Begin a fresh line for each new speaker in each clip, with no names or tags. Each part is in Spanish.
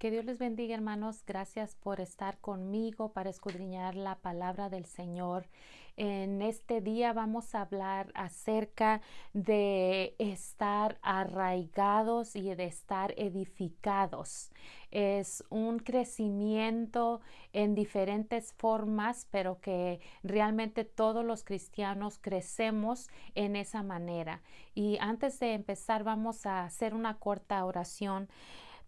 Que Dios les bendiga, hermanos. Gracias por estar conmigo para escudriñar la palabra del Señor. En este día vamos a hablar acerca de estar arraigados y de estar edificados. Es un crecimiento en diferentes formas, pero que realmente todos los cristianos crecemos en esa manera. Y antes de empezar, vamos a hacer una corta oración.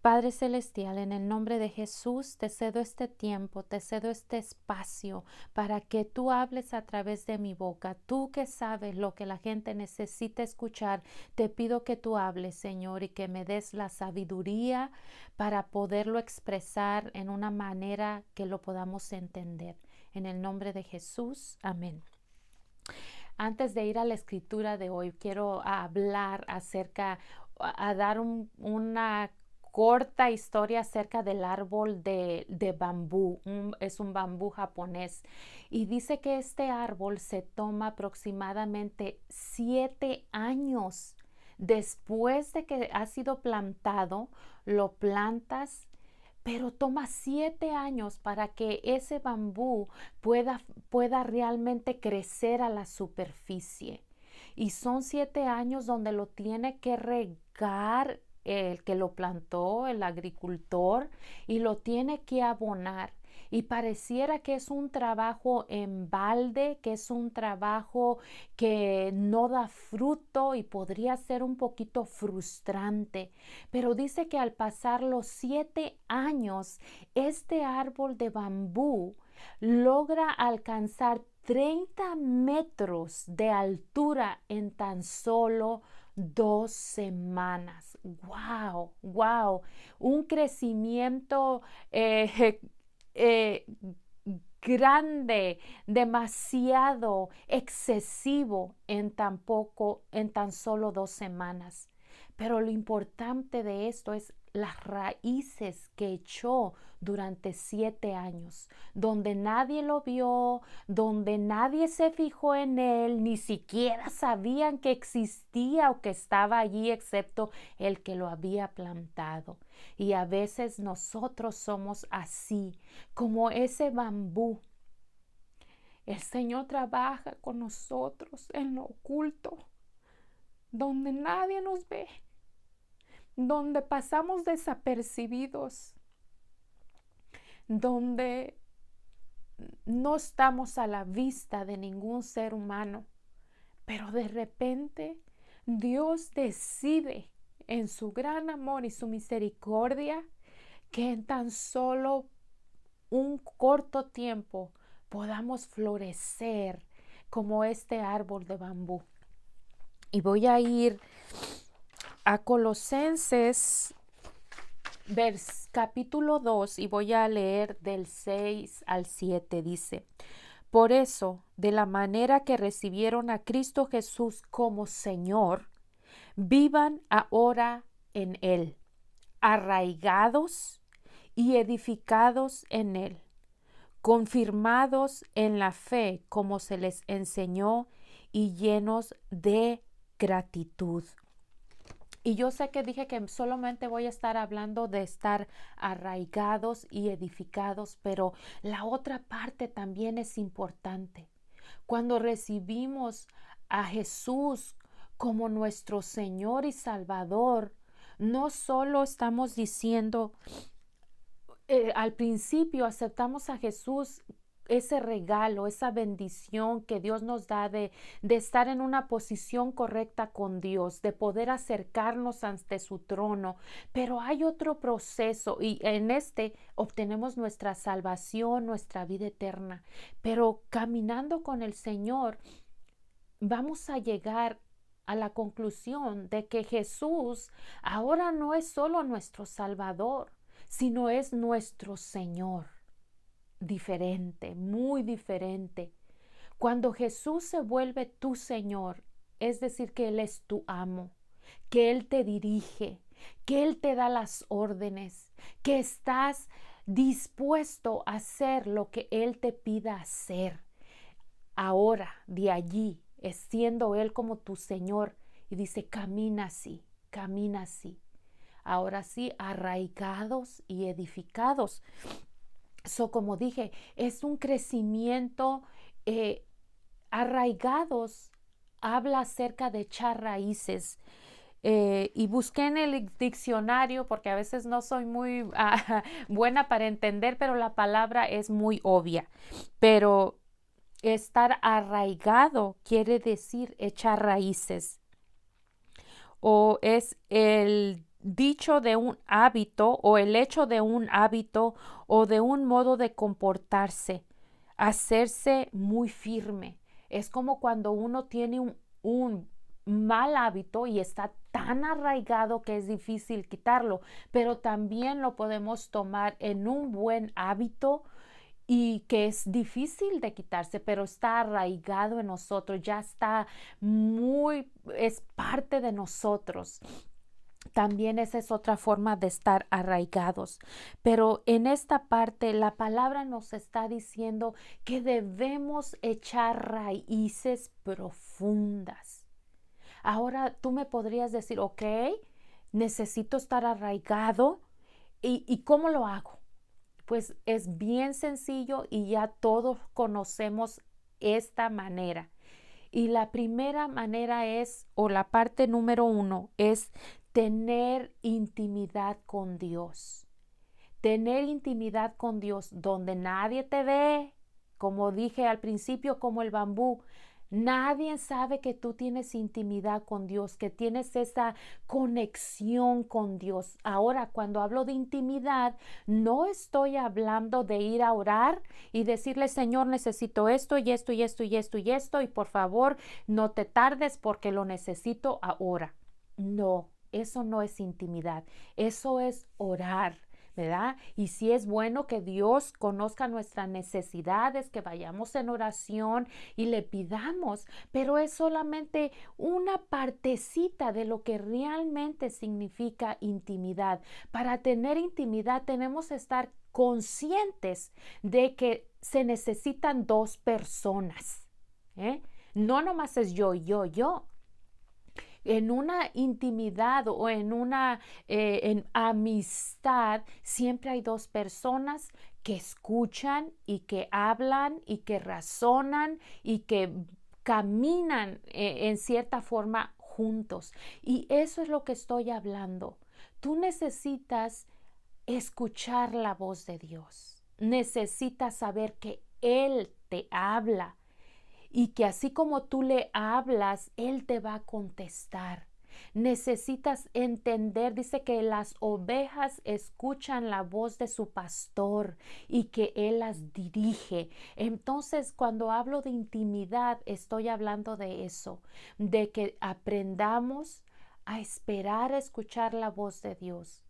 Padre Celestial, en el nombre de Jesús, te cedo este tiempo, te cedo este espacio para que tú hables a través de mi boca. Tú que sabes lo que la gente necesita escuchar, te pido que tú hables, Señor, y que me des la sabiduría para poderlo expresar en una manera que lo podamos entender. En el nombre de Jesús, amén. Antes de ir a la escritura de hoy, quiero hablar acerca, a dar una corta historia acerca del árbol de bambú. Es un bambú japonés. Y dice que este árbol se toma aproximadamente 7 años después de que ha sido plantado. Lo plantas, pero toma 7 años para que ese bambú pueda realmente crecer a la superficie. Y son 7 años donde lo tiene que regar el que lo plantó, el agricultor, y lo tiene que abonar. Y pareciera que es un trabajo en balde, que es un trabajo que no da fruto y podría ser un poquito frustrante. Pero dice que al pasar los 7 años, este árbol de bambú logra alcanzar 30 metros de altura en tan solo 2 semanas. ¡Wow! ¡Wow! Un crecimiento eh, grande, demasiado excesivo en tan solo 2 semanas. Pero lo importante de esto es las raíces que echó durante 7 años, donde nadie lo vio, donde nadie se fijó en él, ni siquiera sabían que existía o que estaba allí, excepto el que lo había plantado. Y a veces nosotros somos así, como ese bambú. El Señor trabaja con nosotros en lo oculto, donde nadie nos ve, donde pasamos desapercibidos, donde no estamos a la vista de ningún ser humano, pero de repente Dios decide en su gran amor y su misericordia que en tan solo un corto tiempo podamos florecer como este árbol de bambú. Y voy a ir a Colosenses capítulo 2 y voy a leer del 6 al 7. Dice: por eso, de la manera que recibieron a Cristo Jesús como Señor, vivan ahora en Él, arraigados y edificados en Él, confirmados en la fe como se les enseñó y llenos de gratitud. Y yo sé que dije que solamente voy a estar hablando de estar arraigados y edificados, pero la otra parte también es importante. Cuando recibimos a Jesús como nuestro Señor y Salvador, no solo estamos diciendo, al principio aceptamos a Jesús, ese regalo, esa bendición que Dios nos da de estar en una posición correcta con Dios, de poder acercarnos ante su trono. Pero hay otro proceso y en este obtenemos nuestra salvación, nuestra vida eterna. Pero caminando con el Señor, vamos a llegar a la conclusión de que Jesús ahora no es solo nuestro Salvador, sino es nuestro Señor. Diferente, muy diferente. Cuando Jesús se vuelve tu Señor, es decir, que Él es tu amo, que Él te dirige, que Él te da las órdenes, que estás dispuesto a hacer lo que Él te pida hacer. Ahora, de allí, siendo Él como tu Señor, y dice, camina así, camina así. ahora sí, arraigados y edificados. Como dije, es un crecimiento arraigados. Habla acerca de echar raíces. Y busqué en el diccionario porque a veces no soy muy buena para entender, pero la palabra es muy obvia. Pero estar arraigado quiere decir echar raíces, o es el dicho de un hábito o el hecho de un hábito o de un modo de comportarse, hacerse muy firme. Es como cuando uno tiene un mal hábito y está tan arraigado que es difícil quitarlo, pero también lo podemos tomar en un buen hábito y que es difícil de quitarse, pero está arraigado en nosotros, ya está es parte de nosotros. También esa es otra forma de estar arraigados. Pero en esta parte la palabra nos está diciendo que debemos echar raíces profundas. Ahora tú me podrías decir, ok, necesito estar arraigado. ¿Y cómo lo hago? Pues es bien sencillo y ya todos conocemos esta manera. Y la primera manera es, o la parte número 1, es tener intimidad con Dios. Tener intimidad con Dios donde nadie te ve, como dije al principio, como el bambú. Nadie sabe que tú tienes intimidad con Dios, que tienes esa conexión con Dios. Ahora, cuando hablo de intimidad, no estoy hablando de ir a orar y decirle, Señor, necesito esto y esto y esto y esto y esto, y por favor, no te tardes porque lo necesito ahora. No, eso no es intimidad, eso es orar. ¿Verdad? Y sí es bueno que Dios conozca nuestras necesidades, que vayamos en oración y le pidamos, pero es solamente una partecita de lo que realmente significa intimidad. Para tener intimidad tenemos que estar conscientes de que se necesitan dos personas. No nomás es yo. En una intimidad o en amistad siempre hay dos personas que escuchan y que hablan y que razonan y que caminan en cierta forma juntos. Y eso es lo que estoy hablando. Tú necesitas escuchar la voz de Dios. Necesitas saber que Él te habla y que así como tú le hablas, Él te va a contestar. Necesitas entender, dice que las ovejas escuchan la voz de su pastor y que Él las dirige. Entonces, cuando hablo de intimidad, estoy hablando de eso, de que aprendamos a esperar a escuchar la voz de Dios.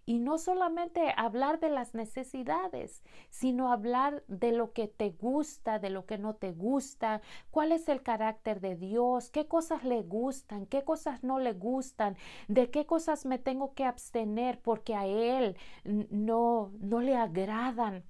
Y no solamente hablar de las necesidades, sino hablar de lo que te gusta, de lo que no te gusta, cuál es el carácter de Dios, qué cosas le gustan, qué cosas no le gustan, de qué cosas me tengo que abstener porque a Él no le agradan.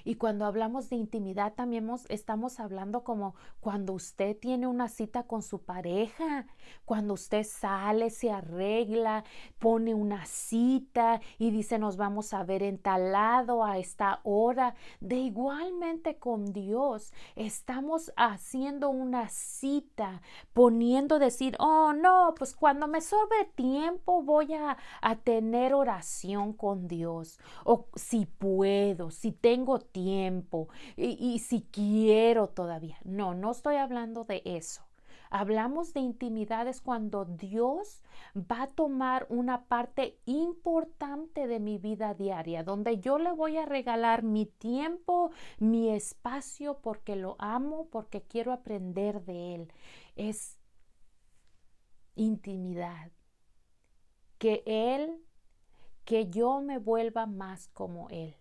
Y cuando hablamos de intimidad también estamos hablando como cuando usted tiene una cita con su pareja, cuando usted sale, se arregla, pone una cita y dice nos vamos a ver en tal lado a esta hora. De igualmente con Dios estamos haciendo una cita, poniendo decir, oh no, pues cuando me sobre tiempo voy a tener oración con Dios. O si puedo, si tengo tiempo y si quiero todavía. No estoy hablando de eso. Hablamos de intimidades cuando Dios va a tomar una parte importante de mi vida diaria, donde yo le voy a regalar mi tiempo, mi espacio, porque lo amo, porque quiero aprender de Él. Es intimidad. Que yo me vuelva más como Él.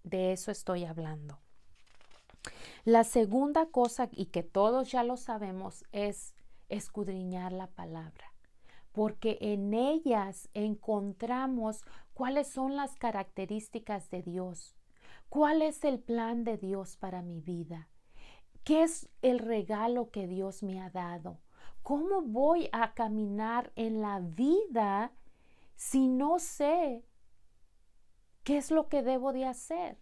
De eso estoy hablando. La segunda cosa, y que todos ya lo sabemos, es escudriñar la palabra, porque en ellas encontramos cuáles son las características de Dios, cuál es el plan de Dios para mi vida, qué es el regalo que Dios me ha dado, cómo voy a caminar en la vida si no sé qué es lo que debo de hacer?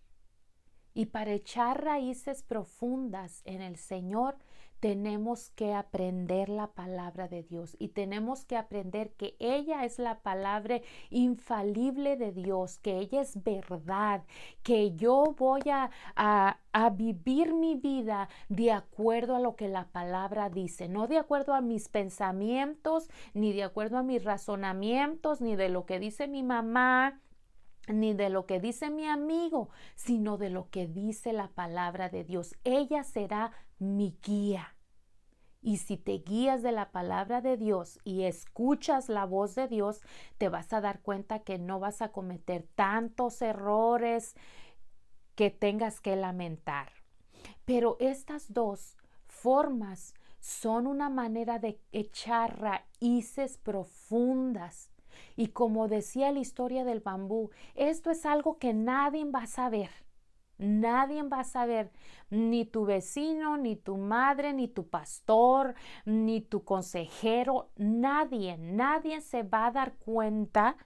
Y para echar raíces profundas en el Señor, tenemos que aprender la palabra de Dios y tenemos que aprender que ella es la palabra infalible de Dios, que ella es verdad, que yo voy a vivir mi vida de acuerdo a lo que la palabra dice, no de acuerdo a mis pensamientos, ni de acuerdo a mis razonamientos, ni de lo que dice mi mamá, ni de lo que dice mi amigo, sino de lo que dice la palabra de Dios. Ella será mi guía. Y si te guías de la palabra de Dios y escuchas la voz de Dios, te vas a dar cuenta que no vas a cometer tantos errores que tengas que lamentar. Pero estas dos formas son una manera de echar raíces profundas. Y como decía la historia del bambú, esto es algo que nadie va a saber. Nadie va a saber, ni tu vecino, ni tu madre, ni tu pastor, ni tu consejero, nadie se va a dar cuenta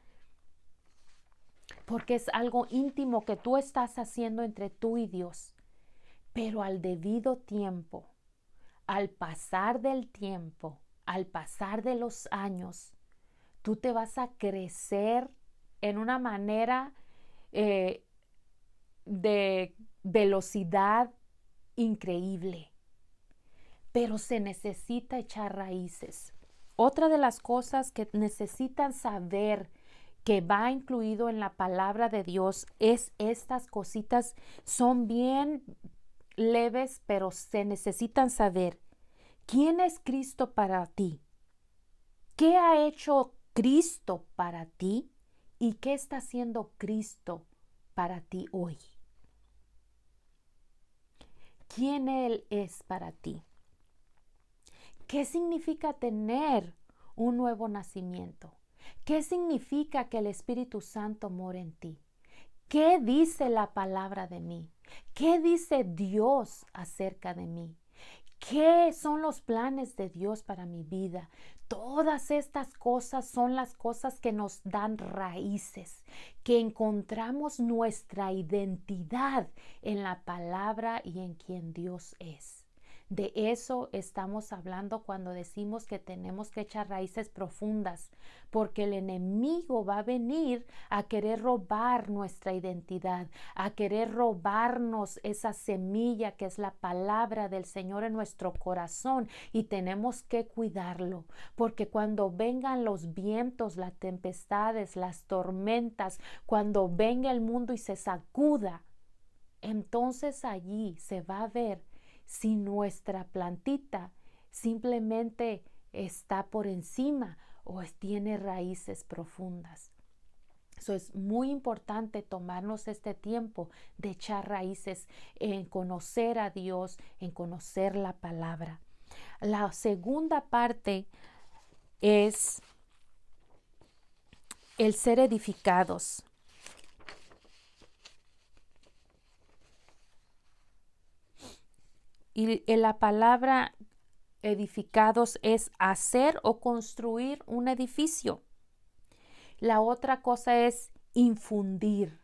porque es algo íntimo que tú estás haciendo entre tú y Dios. Pero al debido tiempo, al pasar del tiempo, al pasar de los años, tú te vas a crecer en una manera de velocidad increíble. Pero se necesita echar raíces. Otra de las cosas que necesitan saber que va incluido en la palabra de Dios es estas cositas, son bien leves, pero se necesitan saber. ¿Quién es Cristo para ti? ¿Qué ha hecho Cristo para ti? ¿Y qué está haciendo Cristo para ti hoy? ¿Quién Él es para ti? ¿Qué significa tener un nuevo nacimiento? ¿Qué significa que el Espíritu Santo mora en ti? ¿Qué dice la palabra de mí? ¿Qué dice Dios acerca de mí? ¿Qué son los planes de Dios para mi vida? Todas estas cosas son las cosas que nos dan raíces, que encontramos nuestra identidad en la palabra y en quien Dios es. De eso estamos hablando cuando decimos que tenemos que echar raíces profundas, porque el enemigo va a venir a querer robar nuestra identidad, a querer robarnos esa semilla que es la palabra del Señor en nuestro corazón, y tenemos que cuidarlo, porque cuando vengan los vientos, las tempestades, las tormentas, cuando venga el mundo y se sacuda, entonces allí se va a ver si nuestra plantita simplemente está por encima o tiene raíces profundas. Eso es muy importante, tomarnos este tiempo de echar raíces en conocer a Dios, en conocer la palabra. La segunda parte es el ser edificados. Y la palabra edificados es hacer o construir un edificio. La otra cosa es infundir,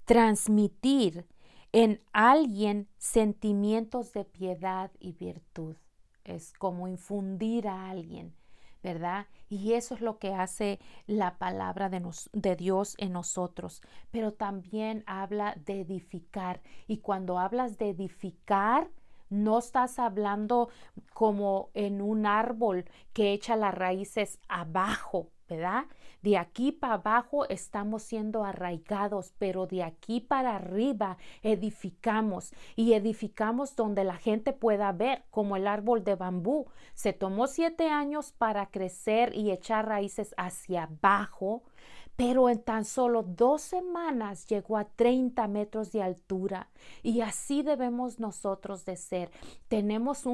transmitir en alguien sentimientos de piedad y virtud. Es como infundir a alguien, ¿verdad? Y eso es lo que hace la palabra de Dios en nosotros. Pero también habla de edificar. Y cuando hablas de edificar, no estás hablando como en un árbol que echa las raíces abajo, ¿verdad? De aquí para abajo estamos siendo arraigados, pero de aquí para arriba edificamos, y edificamos donde la gente pueda ver, como el árbol de bambú. Se tomó 7 años para crecer y echar raíces hacia abajo, pero en tan solo 2 semanas llegó a 30 metros de altura. Y así debemos nosotros de ser. Tenemos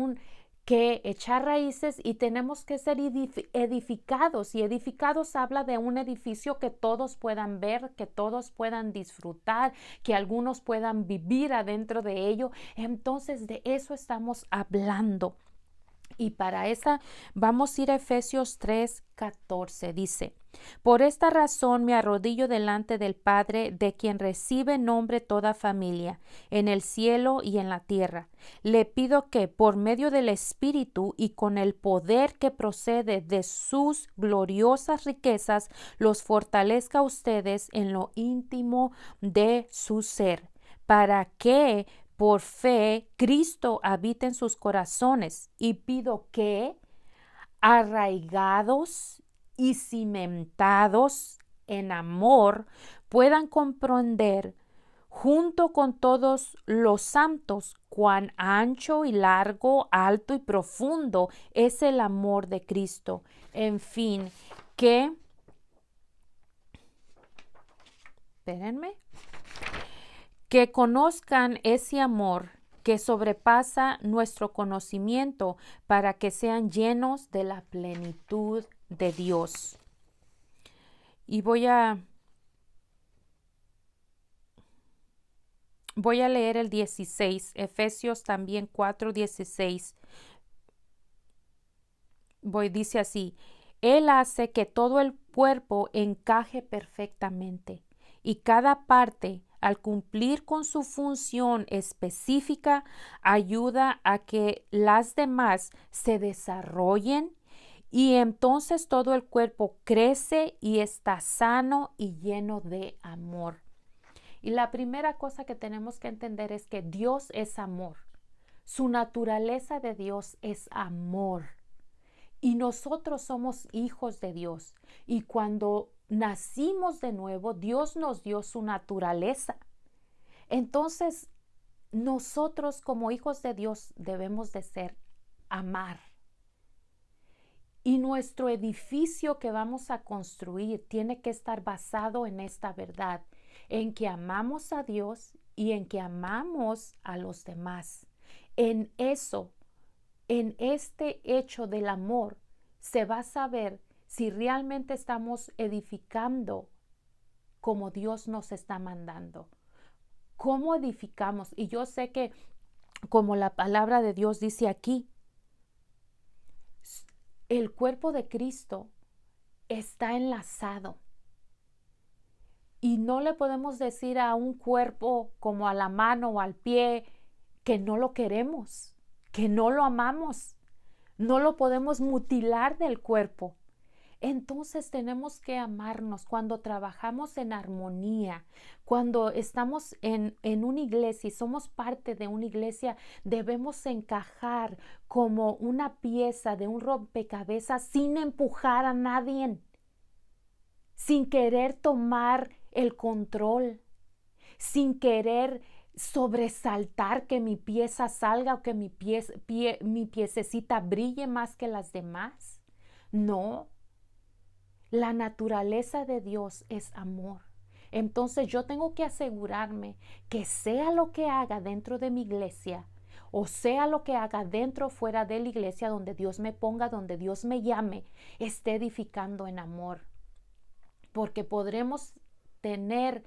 que echar raíces y tenemos que ser edificados. Y edificados habla de un edificio que todos puedan ver, que todos puedan disfrutar, que algunos puedan vivir adentro de ello. Entonces de eso estamos hablando. Y para esa vamos a ir a Efesios 3:14. Dice: Por esta razón me arrodillo delante del Padre, de quien recibe nombre toda familia, en el cielo y en la tierra. Le pido que, por medio del Espíritu y con el poder que procede de sus gloriosas riquezas, los fortalezca a ustedes en lo íntimo de su ser, para que, por fe, Cristo habite en sus corazones. Y pido que, arraigados y cimentados en amor, puedan comprender junto con todos los santos cuán ancho y largo, alto y profundo es el amor de Cristo. En fin, espérenme, que conozcan ese amor que sobrepasa nuestro conocimiento, para que sean llenos de la plenitud de Dios. Y voy a leer el 16, Efesios también 4:16. Dice así: Él hace que todo el cuerpo encaje perfectamente, y cada parte, al cumplir con su función específica, ayuda a que las demás se desarrollen, y entonces todo el cuerpo crece y está sano y lleno de amor. Y la primera cosa que tenemos que entender es que Dios es amor. Su naturaleza de Dios es amor. Y nosotros somos hijos de Dios. Y cuando nacimos de nuevo, Dios nos dio su naturaleza. Entonces, nosotros como hijos de Dios debemos de ser amar. Y nuestro edificio que vamos a construir tiene que estar basado en esta verdad, en que amamos a Dios y en que amamos a los demás. En eso, en este hecho del amor, se va a saber si realmente estamos edificando como Dios nos está mandando. ¿Cómo edificamos? Y yo sé que, como la palabra de Dios dice aquí, el cuerpo de Cristo está enlazado. Y no le podemos decir a un cuerpo como a la mano o al pie que no lo queremos, que no lo amamos. No lo podemos mutilar del cuerpo. Entonces tenemos que amarnos cuando trabajamos en armonía, cuando estamos en una iglesia y somos parte de una iglesia, debemos encajar como una pieza de un rompecabezas sin empujar a nadie, sin querer tomar el control, sin querer sobresaltar que mi pieza salga o que mi piececita brille más que las demás. No. La naturaleza de Dios es amor. Entonces yo tengo que asegurarme que sea lo que haga dentro de mi iglesia, o sea lo que haga dentro o fuera de la iglesia, donde Dios me ponga, donde Dios me llame, esté edificando en amor. Porque podremos tener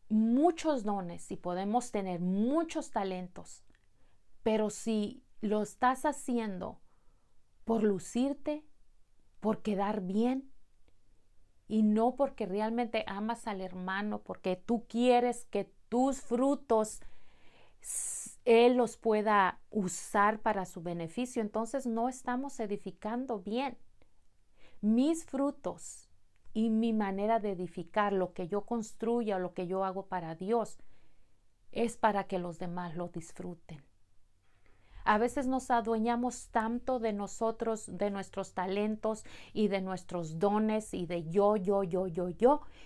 muchos dones y podemos tener muchos talentos, pero si lo estás haciendo por lucirte, por quedar bien, y no porque realmente amas al hermano, porque tú quieres que tus frutos Él los pueda usar para su beneficio, entonces no estamos edificando bien. Mis frutos y mi manera de edificar, lo que yo construya, lo que yo hago para Dios, es para que los demás lo disfruten. A veces nos adueñamos tanto de nosotros, de nuestros talentos y de nuestros dones y de yo,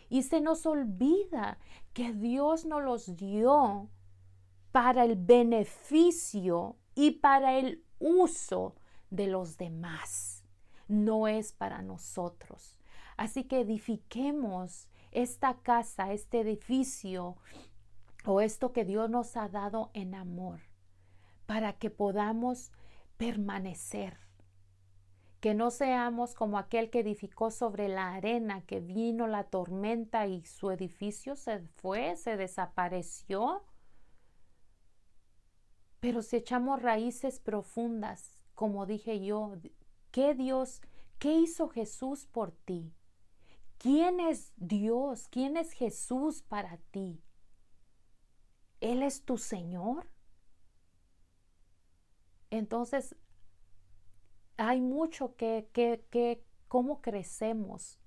y se nos olvida que Dios nos los dio para el beneficio y para el uso de los demás. No es para nosotros. Así que edifiquemos esta casa, este edificio o esto que Dios nos ha dado en amor, para que podamos permanecer, que no seamos como aquel que edificó sobre la arena, que vino la tormenta y su edificio se fue, se desapareció. Pero si echamos raíces profundas, como dije yo, ¿qué hizo Jesús por ti? ¿Quién es Dios? ¿Quién es Jesús para ti? ¿Él es tu Señor? Entonces, hay mucho cómo crecemos.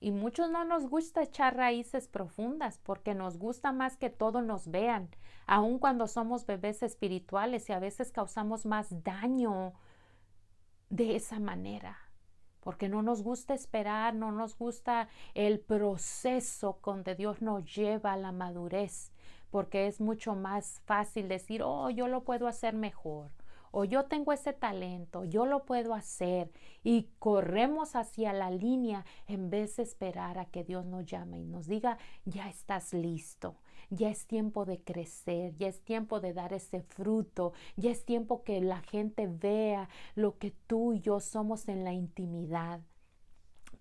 Y muchos no nos gusta echar raíces profundas porque nos gusta más que todos nos vean, aun cuando somos bebés espirituales y a veces causamos más daño de esa manera. Porque no nos gusta esperar, no nos gusta el proceso donde Dios nos lleva a la madurez, porque es mucho más fácil decir, oh, yo lo puedo hacer mejor, o yo tengo ese talento, yo lo puedo hacer, y corremos hacia la línea en vez de esperar a que Dios nos llame y nos diga, ya estás listo. Ya es tiempo de crecer, ya es tiempo de dar ese fruto, ya es tiempo que la gente vea lo que tú y yo somos en la intimidad.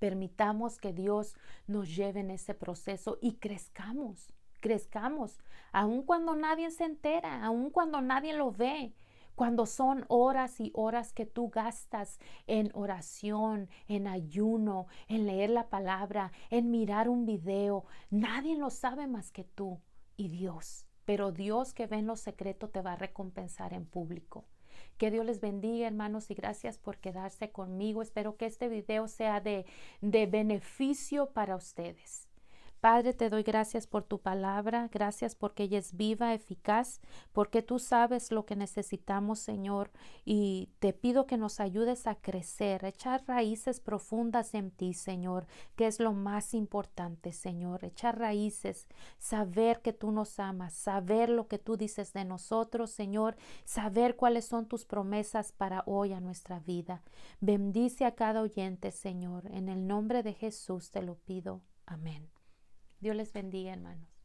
Permitamos que Dios nos lleve en ese proceso y crezcamos, aun cuando nadie se entera, aun cuando nadie lo ve. Cuando son horas y horas que tú gastas en oración, en ayuno, en leer la palabra, en mirar un video, nadie lo sabe más que tú y Dios. Pero Dios que ve en lo secreto te va a recompensar en público. Que Dios les bendiga, hermanos, y gracias por quedarse conmigo. Espero que este video sea de beneficio para ustedes. Padre, te doy gracias por tu palabra, gracias porque ella es viva, eficaz, porque tú sabes lo que necesitamos, Señor, y te pido que nos ayudes a crecer, a echar raíces profundas en ti, Señor, que es lo más importante, Señor, echar raíces, saber que tú nos amas, saber lo que tú dices de nosotros, Señor, saber cuáles son tus promesas para hoy a nuestra vida. Bendice a cada oyente, Señor, en el nombre de Jesús te lo pido. Amén. Dios les bendiga, hermanos.